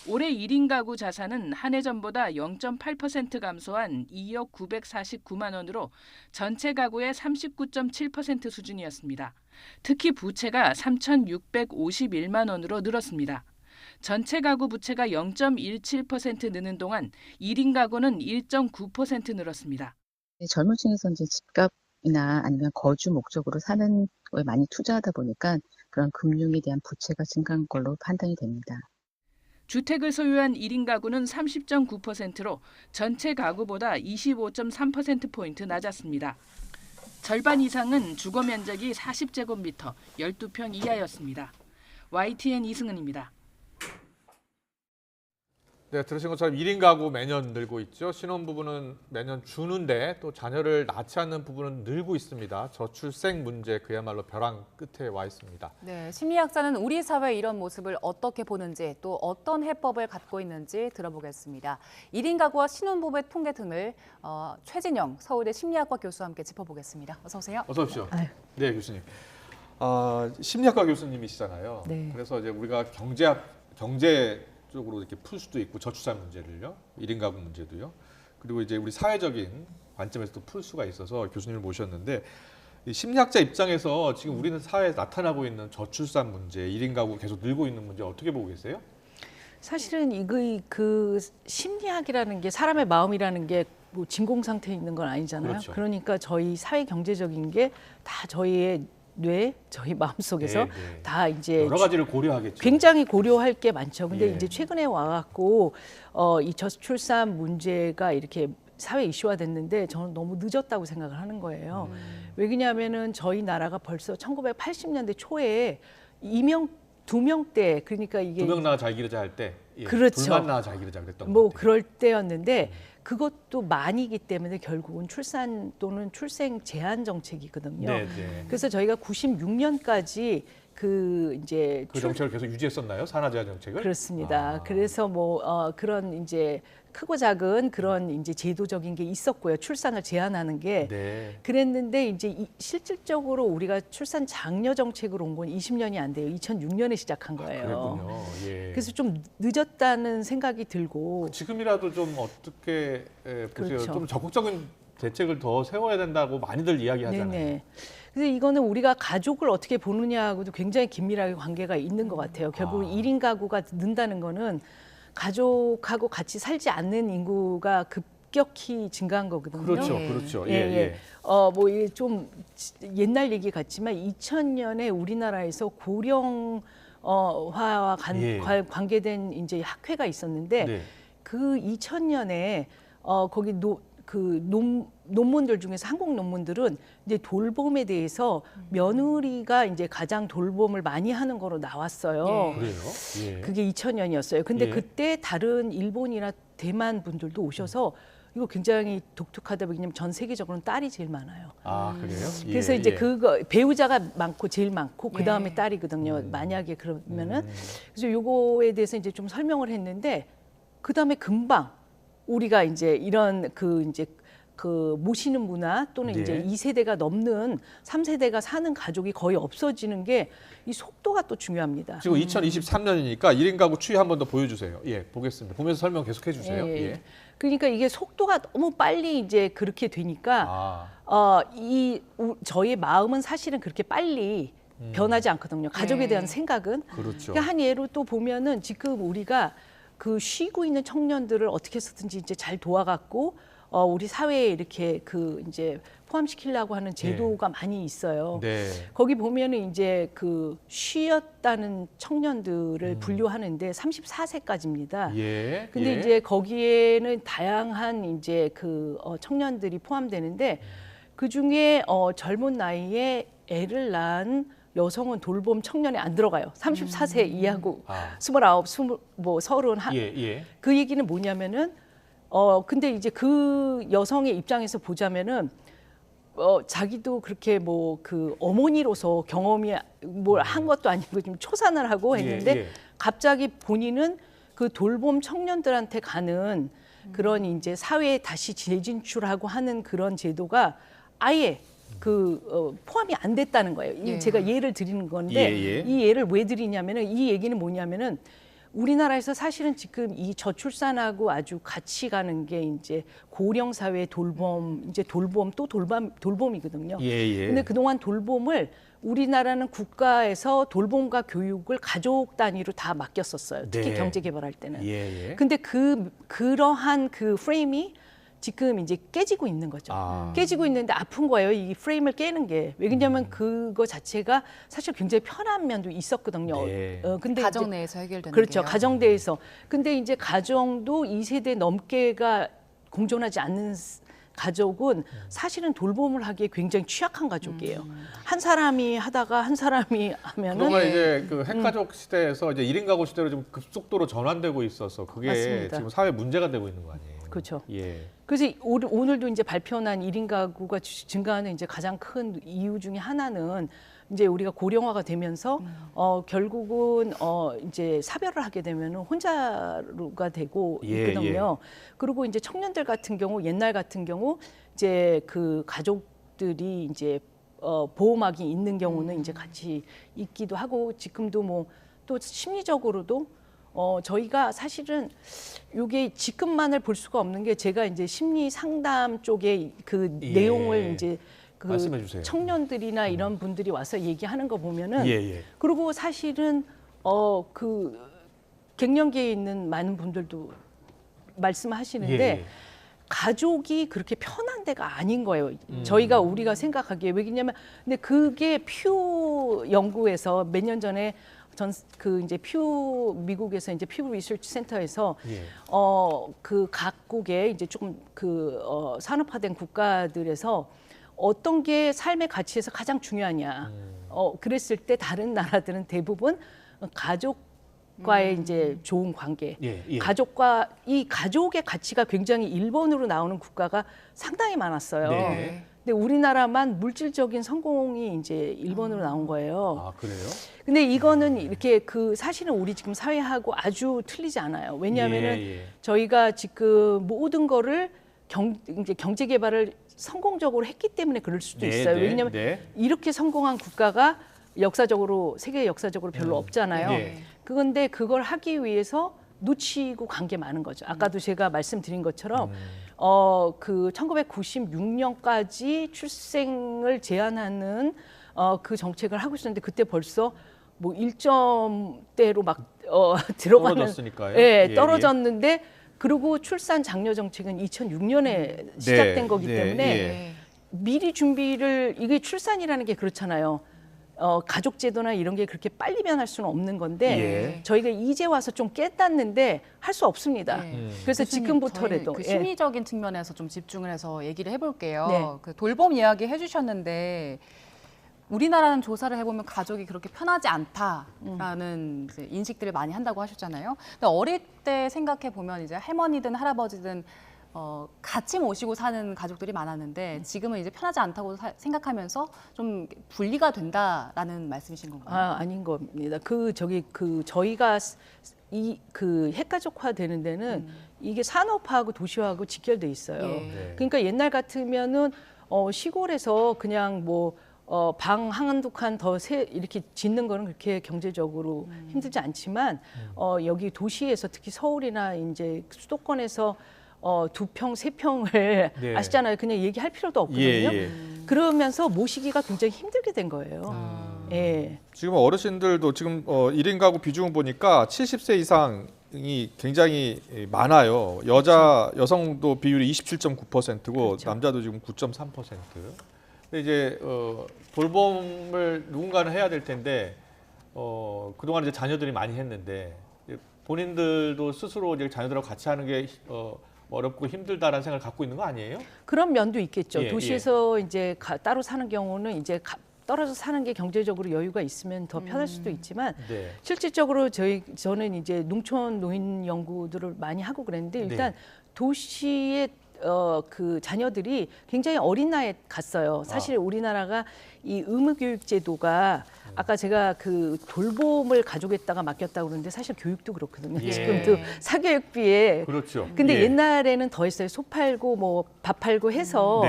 올해 1인 가구 자산은 한 해 전보다 0.8% 감소한 2억 949만 원으로 전체 가구의 39.7% 수준이었습니다. 특히 부채가 3,651만 원으로 늘었습니다. 전체 가구 부채가 0.17% 느는 동안 1인 가구는 1.9% 늘었습니다. 젊은 층에서 이제 집값이나 아니면 거주 목적으로 사는 거에 많이 투자하다 보니까 그런 금융에 대한 부채가 증가한 걸로 판단이 됩니다. 주택을 소유한 1인 가구는 30.9%로 전체 가구보다 25.3%포인트 낮았습니다. 절반 이상은 주거 면적이 40제곱미터, 12평 이하였습니다. YTN 이승은입니다. 네, 들으신 것처럼 1인 가구 매년 늘고 있죠. 신혼부부는 매년 주는데 또 자녀를 낳지 않는 부부는 늘고 있습니다. 저출생 문제 그야말로 벼랑 끝에 와 있습니다. 네, 심리학자는 우리 사회의 이런 모습을 어떻게 보는지 또 어떤 해법을 갖고 있는지 들어보겠습니다. 1인 가구와 신혼부부의 통계 등을 최진영 서울대 심리학과 교수와 함께 짚어보겠습니다. 어서 오세요. 어서 오십시오. 네, 교수님. 심리학과 교수님이시잖아요. 네. 그래서 이제 우리가 경제 쪽으로 이렇게 풀 수도 있고 저출산 문제를요, 1인 가구 문제도요. 그리고 이제 우리 사회적인 관점에서 또 풀 수가 있어서 교수님을 모셨는데 이 심리학자 입장에서 지금 우리는 사회에 나타나고 있는 저출산 문제, 1인 가구 계속 늘고 있는 문제 어떻게 보고 계세요? 사실은 그 심리학이라는 게 사람의 마음이라는 게 뭐 진공 상태에 있는 건 아니잖아요. 그렇죠. 그러니까 저희 사회 경제적인 게 다 저희의 뇌, 저희 마음속에서 다 이제 여러 가지를 고려하겠죠. 굉장히 고려할 게 많죠. 근데 예. 이제 최근에 와갖고 이 저출산 문제가 이렇게 사회 이슈화 됐는데 저는 너무 늦었다고 생각을 하는 거예요. 왜냐하면은 저희 나라가 벌써 1980년대 초에 2명대 그러니까 이게 2명 낳아 잘 기르자 할 때, 그렇죠. 둘만 낳아 잘 기르자 그랬던 뭐 것 같아요. 그럴 때였는데 그것도 많이기 때문에 결국은 출산 또는 출생 제한 정책이거든요. 네, 네. 그래서 저희가 96년까지 그 정책을 계속 유지했었나요? 산하 제한 정책을? 그렇습니다. 그래서 뭐 그런 이제 크고 작은 그런 이제 제도적인 게 있었고요. 출산을 제한하는 게 네. 그랬는데 이제 실질적으로 우리가 출산 장려 정책으로 온 건 20년이 안 돼요. 2006년에 시작한 거예요. 그랬군요. 예. 그래서 좀 늦었다는 생각이 들고 지금이라도 좀 어떻게 보세요? 그렇죠. 좀 적극적인 대책을 더 세워야 된다고 많이들 이야기하잖아요. 네네. 그래서 이거는 우리가 가족을 어떻게 보느냐하고도 굉장히 긴밀하게 관계가 있는 것 같아요. 결국 1인 가구가 는다는 거는 가족하고 같이 살지 않는 인구가 급격히 증가한 거거든요. 그렇죠, 그렇죠. 예. 뭐 좀 옛날 얘기 같지만 2000년에 우리나라에서 고령화와 관계된 이제 학회가 있었는데 네. 그 2000년에 거기 논문들 중에서 한국 논문들은 이제 돌봄에 대해서 며느리가 이제 가장 돌봄을 많이 하는 거로 나왔어요. 그래요? 예. 그게 2000년이었어요. 근데 예. 그때 다른 일본이나 대만 분들도 오셔서 이거 굉장히 독특하다. 왜냐면 전 세계적으로는 딸이 제일 많아요. 아, 그래요? 그래서 예, 이제 예. 그거 배우자가 제일 많고 그 다음에 예. 딸이거든요. 만약에 그러면은 그래서 요거에 대해서 이제 좀 설명을 했는데 그 다음에 금방 우리가 이제 이런 그 모시는 문화 또는 네. 이제 2세대가 넘는 3세대가 사는 가족이 거의 없어지는 게 이 속도가 또 중요합니다. 지금 2023년이니까 1인 가구 추이 한 번 더 보여주세요. 예, 보겠습니다. 보면서 설명 계속해 주세요. 예. 예. 그러니까 이게 속도가 너무 빨리 이제 그렇게 되니까 저희의 마음은 사실은 그렇게 빨리 변하지 않거든요. 가족에 대한 생각은. 그렇죠. 그러니까 한 예로 또 보면은 지금 우리가 그 쉬고 있는 청년들을 어떻게 해서든지 이제 잘 도와갖고 우리 사회에 이렇게 이제 포함시키려고 하는 제도가 많이 있어요. 네. 거기 보면은 이제 그 쉬었다는 청년들을 분류하는데 34세까지입니다. 예. 근데 예. 이제 거기에는 다양한 이제 청년들이 포함되는데 그 중에 젊은 나이에 애를 낳은 여성은 돌봄 청년에 안 들어가요. 34세 이하고 29, 30, 예. 그 얘기는 뭐냐면은 근데 이제 그 여성의 입장에서 보자면은 자기도 그렇게 그 어머니로서 경험이 뭘 한 것도 아니고 좀 초산을 하고 했는데 예. 갑자기 본인은 그 돌봄 청년들한테 가는 그런 이제 사회에 다시 재진출하고 하는 그런 제도가 아예 포함이 안 됐다는 거예요. 예. 제가 예를 드리는 건데 예. 이 예를 왜 드리냐면은 이 얘기는 뭐냐면은 우리나라에서 사실은 지금 이 저출산하고 아주 같이 가는 게 이제 고령 사회 돌봄, 이제 돌봄 또 돌봄이거든요. 예. 근데 그동안 돌봄을 우리나라는 국가에서 돌봄과 교육을 가족 단위로 다 맡겼었어요. 특히 네. 경제 개발할 때는. 예. 근데 그러한 그 프레임이 지금 이제 깨지고 있는 거죠. 깨지고 있는데 아픈 거예요. 이 프레임을 깨는 게. 왜냐하면 그거 자체가 사실 굉장히 편한 면도 있었거든요. 네. 근데 가정 이제 내에서 해결되는 그렇죠. 게요. 가정 내에서. 근데 이제 가정도 2세대 넘게가 공존하지 않는 가족은 사실은 돌봄을 하기에 굉장히 취약한 가족이에요. 한 사람이 하다가 한 사람이 하면은 그동안 이제 그 핵가족 시대에서 이제 1인 가구 시대로 좀 급속도로 전환되고 있어서 그게 맞습니다. 지금 사회 문제가 되고 있는 거 아니에요? 그렇죠. 예. 그래서 오늘도 이제 발표한 1인 가구가 증가하는 이제 가장 큰 이유 중에 하나는 이제 우리가 고령화가 되면서 결국은 이제 사별을 하게 되면은 혼자가 되고 있거든요. 그리고 이제 청년들 같은 경우 옛날 같은 경우 이제 그 가족들이 이제 보호막이 있는 경우는 이제 같이 있기도 하고 지금도 뭐 또 심리적으로도 저희가 사실은 이게 지금만을 볼 수가 없는 게 제가 이제 심리 상담 쪽에 그 내용을 이제 말씀해 주세요. 청년들이나 이런 분들이 와서 얘기하는 거 보면은 그리고 사실은 그 갱년기에 있는 많은 분들도 말씀하시는데 가족이 그렇게 편한 데가 아닌 거예요. 우리가 생각하기에. 왜냐면 근데 그게 퓨 연구에서 몇 년 전에 이제 미국에서 이제 퓨 리서치 센터에서 그 각국의 이제 조금 산업화된 국가들에서 어떤 게 삶의 가치에서 가장 중요하냐. 그랬을 때 다른 나라들은 대부분 가족과의 이제 좋은 관계, 가족과 이 가족의 가치가 굉장히 1번으로 나오는 국가가 상당히 많았어요. 네. 근데 우리나라만 물질적인 성공이 이제 1번으로 나온 거예요. 아, 그래요? 근데 이거는 이렇게 사실은 우리 지금 사회하고 아주 틀리지 않아요. 왜냐하면은 저희가 지금 모든 거를 이제 경제 개발을 성공적으로 했기 때문에 그럴 수도 있어요. 왜냐하면 이렇게 성공한 국가가 세계 역사적으로 별로 없잖아요. 그런데 그걸 하기 위해서 놓치고 간 게 많은 거죠. 아까도 제가 말씀드린 것처럼 그 1996년까지 출생을 제한하는 그 정책을 하고 있었는데 그때 벌써 뭐 1점대로 막 들어가는 떨어졌으니까요. 떨어졌는데 그리고 출산 장려 정책은 2006년에 시작된 거기 때문에 미리 준비를 이게 출산이라는 게 그렇잖아요. 가족 제도나 이런 게 그렇게 빨리 변할 수는 없는 건데 저희가 이제 와서 좀 깨닫는데 할 수 없습니다. 그래서 지금부터라도 그 심리적인 측면에서 좀 집중을 해서 얘기를 해볼게요. 그 돌봄 이야기 해주셨는데 우리나라는 조사를 해보면 가족이 그렇게 편하지 않다라는 이제 인식들을 많이 한다고 하셨잖아요. 근데 어릴 때 생각해 보면 이제 할머니든 할아버지든 같이 모시고 사는 가족들이 많았는데 지금은 이제 편하지 않다고 생각하면서 좀 분리가 된다라는 말씀이신 건가요? 아닌 겁니다. 저희가 그 핵가족화 되는 데는 이게 산업화하고 도시화하고 직결돼 있어요. 그러니까 옛날 같으면은 시골에서 그냥 뭐 방 한두 칸 더 이렇게 짓는 거는 그렇게 경제적으로 힘들지 않지만 여기 도시에서 특히 서울이나 이제 수도권에서 2평, 3평을 아시잖아요. 그냥 얘기할 필요도 없거든요. 그러면서 모시기가 굉장히 힘들게 된 거예요. 지금 어르신들도 지금 1인 가구 비중을 보니까 70세 이상이 굉장히 많아요. 여성도 비율이 27.9%고 남자도 지금 9.3%. 근데 이제 돌봄을 누군가는 해야 될 텐데 그동안 이제 자녀들이 많이 했는데 본인들도 스스로 이제 자녀들하고 같이 하는 게 어렵고 힘들다라는 생각을 갖고 있는 거 아니에요? 그런 면도 있겠죠. 도시에서 이제 따로 사는 경우는 이제 떨어져 사는 게 경제적으로 여유가 있으면 더 편할 수도 있지만 실질적으로 저는 이제 농촌 노인 연구들을 많이 하고 그랬는데 일단 도시의 그 자녀들이 굉장히 어린 나이에 갔어요. 사실 우리나라가 이 의무교육 제도가 아까 제가 그 돌봄을 가족에다가 맡겼다고 그러는데 사실 교육도 그렇거든요. 지금도 사교육비에. 그렇죠. 근데 옛날에는 더 했어요. 소 팔고 뭐 밥 팔고 해서.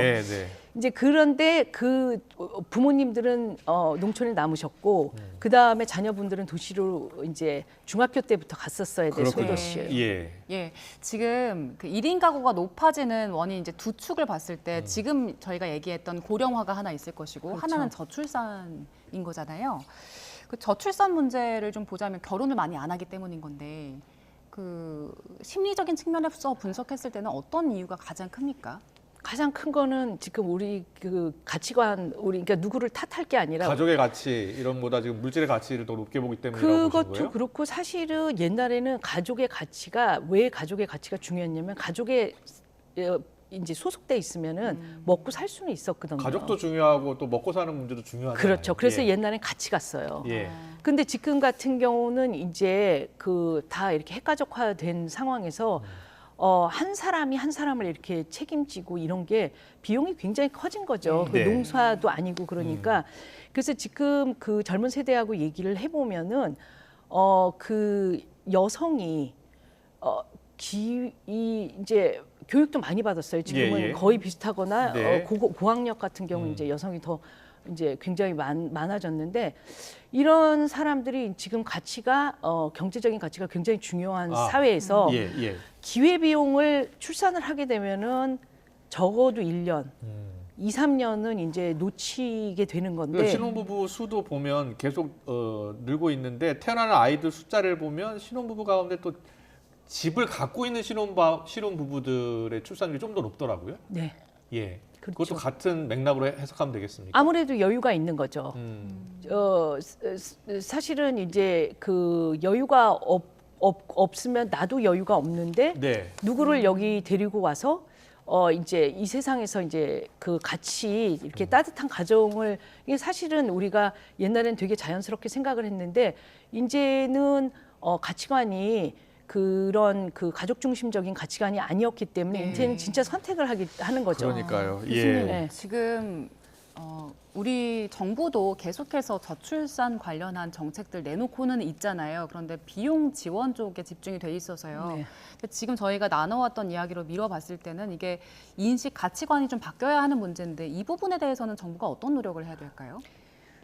이제 그런데 그 부모님들은 농촌에 남으셨고 그 다음에 자녀분들은 도시로 이제 중학교 때부터 갔었어야 돼 소도시에. 지금 그 1인 가구가 높아지는 원인 이제 두 축을 봤을 때 지금 저희가 얘기했던 고령화가 하나 있을 것이고 하나는 저출산인 거잖아요. 그 저출산 문제를 좀 보자면 결혼을 많이 안 하기 때문인 건데 그 심리적인 측면에서 분석했을 때는 어떤 이유가 가장 큽니까? 가장 큰 거는 지금 우리 그 가치관, 그러니까 누구를 탓할 게 아니라 가족의 가치 이런 보다 지금 물질의 가치를 더 높게 보기 때문이라고 보신 거예요? 그것도 그렇고 사실은 옛날에는 가족의 가치가 왜 가족의 가치가 중요했냐면 가족의 이제 소속돼 있으면은 먹고 살 수는 있었거든요. 가족도 중요하고 또 먹고 사는 문제도 중요하잖아요. 그렇죠. 그래서 옛날엔 같이 갔어요. 근데 지금 같은 경우는 이제 그 다 이렇게 핵가족화된 상황에서 한 사람이 한 사람을 이렇게 책임지고 이런 게 비용이 굉장히 커진 거죠. 그 농사도 아니고 그러니까. 그래서 지금 그 젊은 세대하고 얘기를 해보면은 그 여성이 이제 교육도 많이 받았어요. 지금은 거의 비슷하거나 고학력 같은 경우 이제 여성이 더 이제 굉장히 많아졌는데 이런 사람들이 지금 가치가 경제적인 가치가 굉장히 중요한 사회에서 기회 비용을 출산을 하게 되면은 적어도 1년, 2, 3년은 이제 놓치게 되는 건데 신혼부부 수도 보면 계속 늘고 있는데 태어나는 아이들 숫자를 보면 신혼부부 가운데 또 집을 갖고 있는 신혼부부들의 출산율이 좀 더 높더라고요. 그것도 같은 맥락으로 해석하면 되겠습니까? 아무래도 여유가 있는 거죠. 사실은 이제 그 여유가 없으면 나도 여유가 없는데 누구를 여기 데리고 와서 이제 이 세상에서 이제 그 같이 이렇게 따뜻한 가정을 이게 사실은 우리가 옛날엔 되게 자연스럽게 생각을 했는데 이제는 가치관이 그런 그 가족 중심적인 가치관이 아니었기 때문에 이제는 진짜 선택을 하는 거죠. 그러니까요. 교수님, 지금 우리 정부도 계속해서 저출산 관련한 정책들 내놓고는 있잖아요. 그런데 비용 지원 쪽에 집중이 돼 있어서요. 지금 저희가 나눠왔던 이야기로 미뤄봤을 때는 이게 인식 가치관이 좀 바뀌어야 하는 문제인데 이 부분에 대해서는 정부가 어떤 노력을 해야 될까요?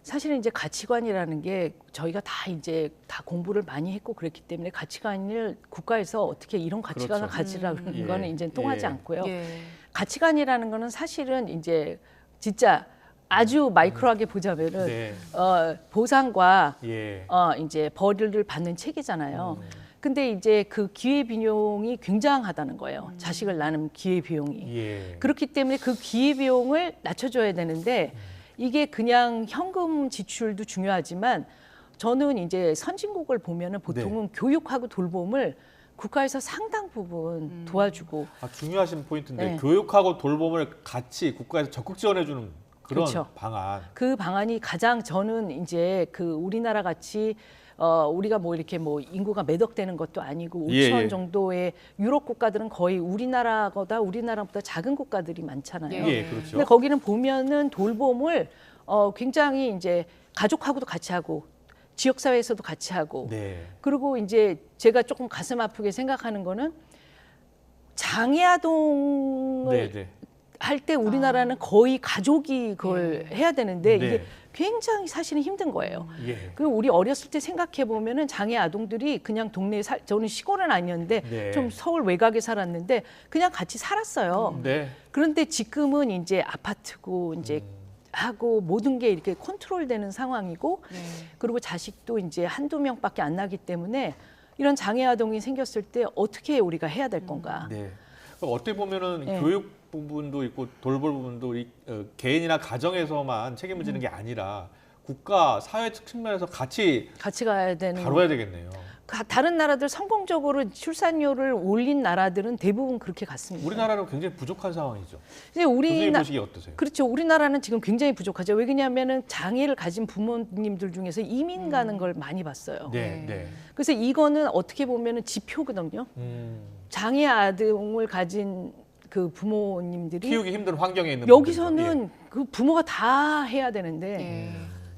사실은 이제 가치관이라는 게 저희가 다 이제 다 공부를 많이 했고 그랬기 때문에 가치관을 국가에서 어떻게 이런 가치관을 가지라는 거는 이제 통하지 않고요. 가치관이라는 거는 사실은 이제 진짜 아주 마이크로하게 보자면은 보상과 이제 벌을 받는 책이잖아요. 근데 이제 그 기회비용이 굉장하다는 거예요. 자식을 낳는 기회비용이. 예. 그렇기 때문에 그 기회비용을 낮춰줘야 되는데 이게 그냥 현금 지출도 중요하지만 저는 이제 선진국을 보면은 보통은 교육하고 돌봄을 국가에서 상당 부분 도와주고. 중요하신 포인트인데 네. 교육하고 돌봄을 같이 국가에서 적극 지원해주는 그런 그렇죠. 방안. 그 방안이 가장 저는 이제 그 우리나라 같이 우리가 뭐 이렇게 뭐 인구가 몇 억 되는 것도 아니고 5천 정도의 유럽 국가들은 거의 우리나라보다 작은 국가들이 많잖아요. 예, 그렇죠. 근데 거기는 보면은 돌봄을 굉장히 이제 가족하고도 같이 하고 지역사회에서도 같이 하고 그리고 이제 제가 조금 가슴 아프게 생각하는 거는 장애아동을 할 때 우리나라는 거의 가족이 그걸 해야 되는데 이게 굉장히 사실은 힘든 거예요. 그리고 우리 어렸을 때 생각해 보면은 장애 아동들이 그냥 동네에 저는 시골은 아니었는데 좀 서울 외곽에 살았는데 그냥 같이 살았어요. 그런데 지금은 이제 아파트고 이제 하고 모든 게 이렇게 컨트롤되는 상황이고 그리고 자식도 이제 한두 명밖에 안 나기 때문에 이런 장애 아동이 생겼을 때 어떻게 우리가 해야 될 건가? 어떻게 보면은 교육 부분도 있고 돌볼 부분도 개인이나 가정에서만 책임을 지는 게 아니라 국가 사회 측면에서 같이 가야 되는 다뤄야 되겠네요. 다른 나라들 성공적으로 출산율을 올린 나라들은 대부분 그렇게 갔습니다. 우리나라는 굉장히 부족한 상황이죠. 근데 보시기 어떠세요? 그렇죠. 우리나라는 지금 굉장히 부족하죠. 왜냐하면은 장애를 가진 부모님들 중에서 이민 가는 걸 많이 봤어요. 그래서 이거는 어떻게 보면은 지표거든요. 장애 아동을 가진 그 부모님들이 키우기 힘든 환경에 있는 여기서는 그 부모가 다 해야 되는데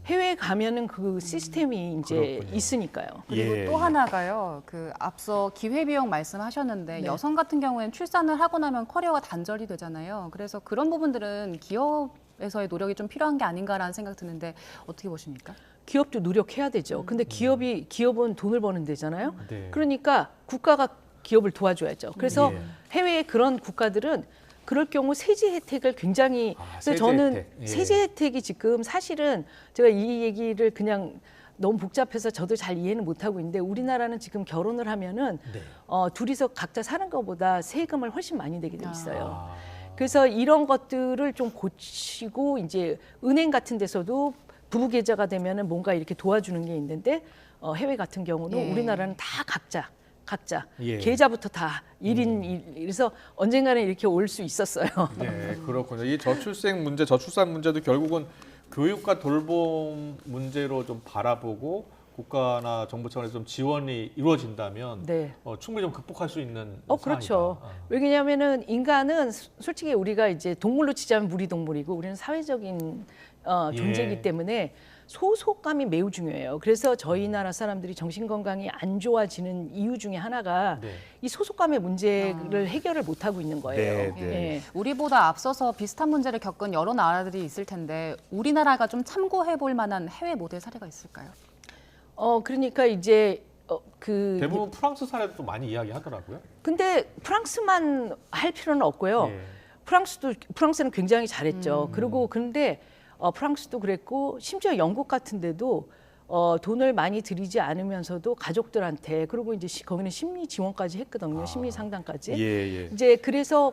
해외에 가면은 그 시스템이 이제 있으니까요. 그리고 또 하나가요. 그 앞서 기회비용 말씀하셨는데 여성 같은 경우에는 출산을 하고 나면 커리어가 단절이 되잖아요. 그래서 그런 부분들은 기업에서의 노력이 좀 필요한 게 아닌가라는 생각 드는데 어떻게 보십니까? 기업도 노력해야 되죠. 근데 기업은 돈을 버는 데잖아요. 그러니까 국가가 기업을 도와줘야죠. 그래서 해외의 그런 국가들은 그럴 경우 세제 혜택을 굉장히 그래서 저는 세제 혜택이 지금 사실은 제가 이 얘기를 그냥 너무 복잡해서 저도 잘 이해는 못하고 있는데 우리나라는 지금 결혼을 하면은 둘이서 각자 사는 것보다 세금을 훨씬 많이 내게 돼 있어요. 그래서 이런 것들을 좀 고치고 이제 은행 같은 데서도 부부 계좌가 되면은 뭔가 이렇게 도와주는 게 있는데 해외 같은 경우는 우리나라는 다 각자 계좌부터 다 1인 그래서 언젠가는 이렇게 올 수 있었어요. 네, 그렇군요. 이 저출생 문제, 저출산 문제도 결국은 교육과 돌봄 문제로 좀 바라보고 국가나 정부 차원에서 좀 지원이 이루어진다면 충분히 좀 극복할 수 있는 그렇죠. 왜냐하면은 인간은 솔직히 우리가 이제 동물로 치자면 무리동물이고 우리는 사회적인 존재이기 때문에 소속감이 매우 중요해요. 그래서 저희 나라 사람들이 정신건강이 안 좋아지는 이유 중에 하나가 이 소속감의 문제를 해결을 못하고 있는 거예요. 우리보다 앞서서 비슷한 문제를 겪은 여러 나라들이 있을 텐데 우리나라가 좀 참고해 볼 만한 해외 모델 사례가 있을까요? 그러니까 이제 대부분 프랑스 사례도 또 많이 이야기하더라고요. 근데 프랑스만 할 필요는 없고요. 프랑스는 굉장히 잘했죠. 그리고 근데 프랑스도 그랬고 심지어 영국 같은 데도 돈을 많이 들이지 않으면서도 가족들한테 그리고 이제 거기는 심리 지원까지 했거든요. 심리 상담까지. 이제 그래서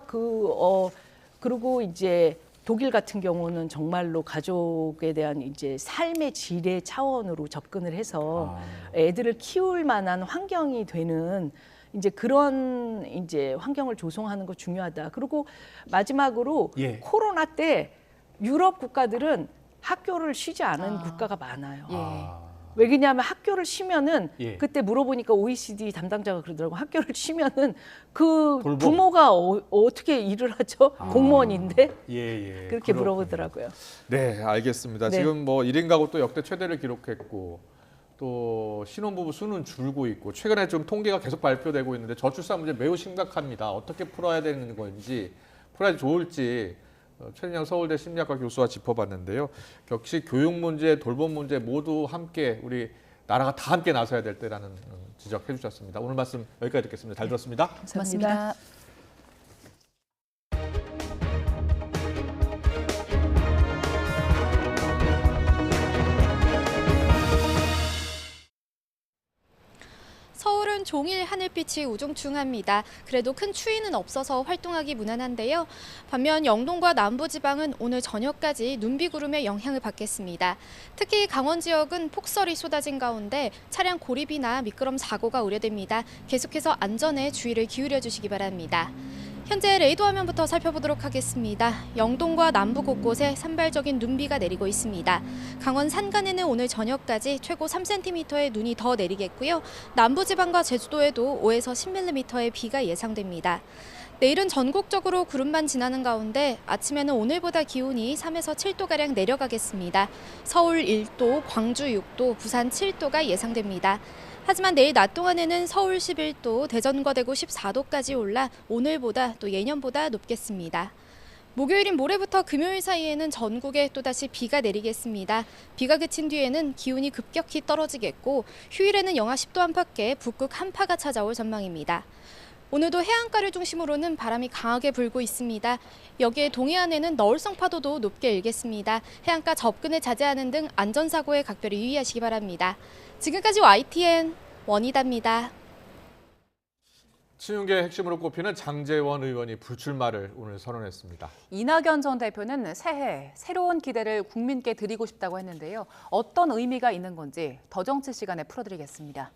그리고 이제 독일 같은 경우는 정말로 가족에 대한 이제 삶의 질의 차원으로 접근을 해서 애들을 키울 만한 환경이 되는 이제 그런 이제 환경을 조성하는 거 중요하다. 그리고 마지막으로 코로나 때 유럽 국가들은 학교를 쉬지 않은 국가가 많아요. 왜냐하면 학교를 쉬면은 그때 물어보니까 OECD 담당자가 그러더라고. 학교를 쉬면은 그 부모가 어떻게 일을 하죠? 공무원인데 그렇게 물어보더라고요. 네, 알겠습니다. 지금 뭐 1인 가구 또 역대 최대를 기록했고 또 신혼부부 수는 줄고 있고 최근에 좀 통계가 계속 발표되고 있는데 저출산 문제 매우 심각합니다. 어떻게 풀어야 되는 건지 풀어야 좋을지 최진영 서울대 심리학과 교수와 짚어봤는데요. 역시 교육 문제, 돌봄 문제 모두 함께 우리 나라가 다 함께 나서야 될 때라는 지적해 주셨습니다. 오늘 말씀 여기까지 듣겠습니다. 잘 들었습니다. 고맙습니다. 서울은 종일 하늘빛이 우중충합니다. 그래도 큰 추위는 없어서 활동하기 무난한데요. 반면 영동과 남부지방은 오늘 저녁까지 눈비구름의 영향을 받겠습니다. 특히 강원 지역은 폭설이 쏟아진 가운데 차량 고립이나 미끄럼 사고가 우려됩니다. 계속해서 안전에 주의를 기울여 주시기 바랍니다. 현재 레이더 화면부터 살펴보도록 하겠습니다. 영동과 남부 곳곳에 산발적인 눈비가 내리고 있습니다. 강원 산간에는 오늘 저녁까지 최고 3cm의 눈이 더 내리겠고요. 남부지방과 제주도에도 5에서 10mm의 비가 예상됩니다. 내일은 전국적으로 구름만 지나는 가운데 아침에는 오늘보다 기온이 3에서 7도가량 내려가겠습니다. 서울 1도, 광주 6도, 부산 7도가 예상됩니다. 하지만 내일 낮 동안에는 서울 11도, 대전과 대구 14도까지 올라 오늘보다 또 예년보다 높겠습니다. 목요일인 모레부터 금요일 사이에는 전국에 또다시 비가 내리겠습니다. 비가 그친 뒤에는 기온이 급격히 떨어지겠고 휴일에는 영하 10도 안팎의 북극 한파가 찾아올 전망입니다. 오늘도 해안가를 중심으로는 바람이 강하게 불고 있습니다. 여기에 동해안에는 너울성 파도도 높게 일겠습니다. 해안가 접근을 자제하는 등 안전사고에 각별히 유의하시기 바랍니다. 지금까지 YTN 원희다입니다. 친윤계 핵심으로 꼽히는 장제원 의원이 불출마를 오늘 선언했습니다. 이낙연 전 대표는 새해 새로운 기대를 국민께 드리고 싶다고 했는데요. 어떤 의미가 있는 건지 더 정치 시간에 풀어드리겠습니다.